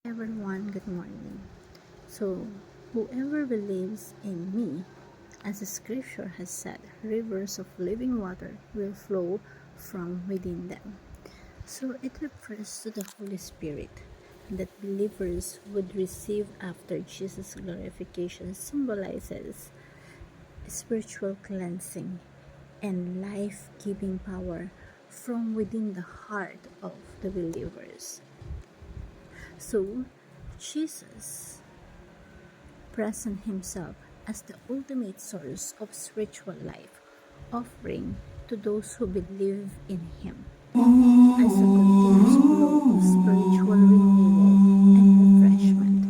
Everyone, good morning. So, whoever believes in me, as the scripture has said, rivers of living water will flow from within them. So, it refers to the Holy Spirit that believers would receive after Jesus' glorification symbolizes spiritual cleansing and life-giving power from within the heart of the believers. So, Jesus present himself as the ultimate source of spiritual life, offering to those who believe in him as a continuous flow of spiritual renewal and refreshment.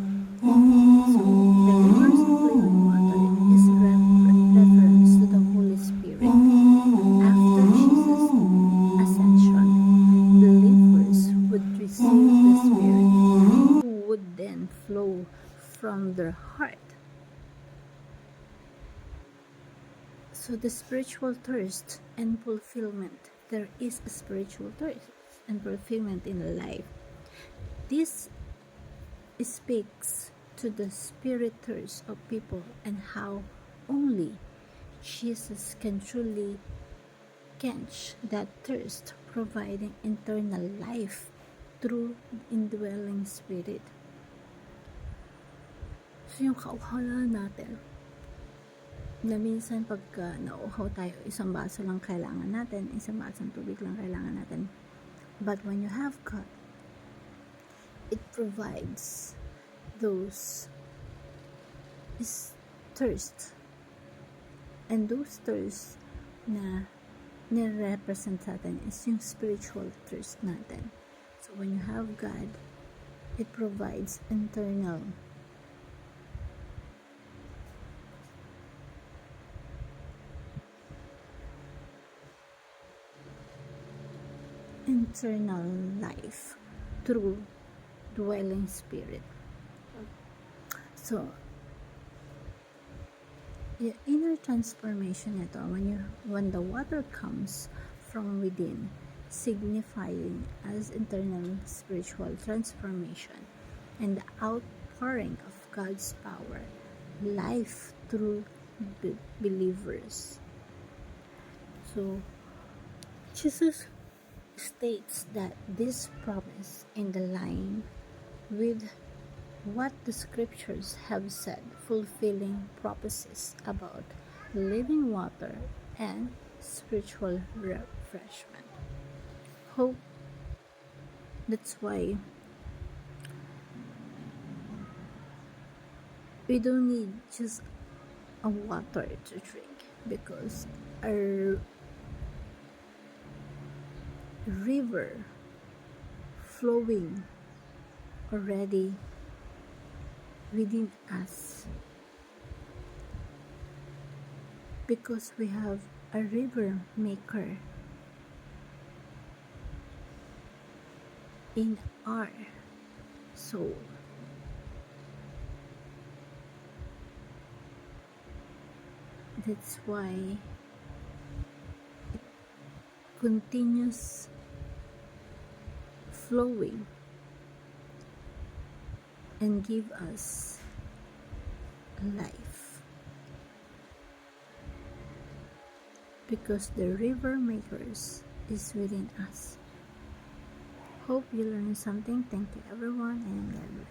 So, the rivers of living water is reference to the Holy Spirit. After Jesus' ascension, believers would receive the Spirit, who would then flow from their heart. So the spiritual thirst and fulfillment, there is a spiritual thirst and fulfillment in life. This speaks to the spirit thirst of people and how only Jesus can truly quench that thirst, providing eternal life through the indwelling spirit. So yung kauhalan natin, na minsan pagka nauuhaw tayo, isang baso lang kailangan natin, isang basong tubig lang kailangan natin. But when you have God, it provides those thirst. And those thirst na nire-represent natin is yung spiritual thirst natin. So when you have God, it provides internal life through dwelling spirit. So the inner transformation nito, when the water comes from within, signifying as internal spiritual transformation and the outpouring of God's power, life through believers. So Jesus states that this promise in the line with what the scriptures have said, fulfilling prophecies about living water and spiritual refreshment. Hope. That's why we don't need just a water to drink, because our river flowing already within us, because we have a river maker in our soul. That's why it continues flowing and give us life, because the river makers is within us. Hope you learned something. Thank you everyone, and God bless.